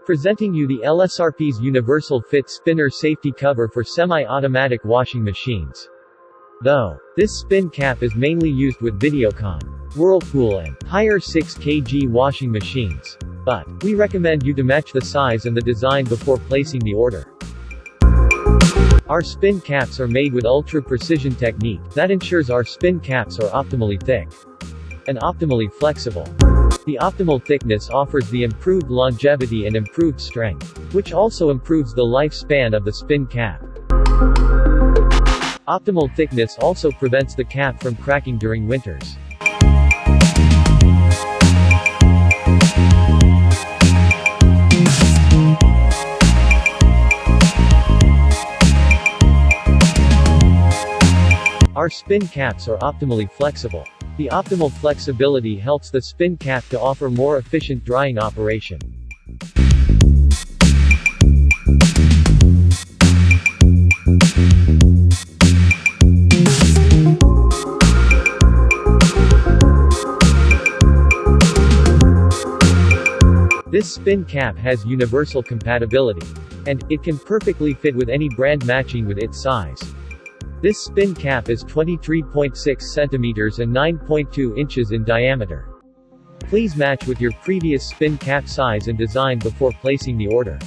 Presenting you the LSRP'S Universal Fit Spinner Safety Cover for Semi-Automatic Washing Machines. Though this spin cap is mainly used with Videocon, Whirlpool and higher 6 kg washing machines. But we recommend you to match the size and the design before placing the order. Our spin caps are made with ultra-precision technique that ensures our spin caps are optimally thick and optimally flexible. The optimal thickness offers the improved longevity and improved strength, which also improves the lifespan of the spin cap. Optimal thickness also prevents the cap from cracking during winters. Our spin caps are optimally flexible. The optimal flexibility helps the spin cap to offer more efficient drying operation. This spin cap has universal compatibility, and it can perfectly fit with any brand matching with its size. This spin cap is 23.6 centimeters and 9.2 inches in diameter. Please match with your previous spin cap size and design before placing the order.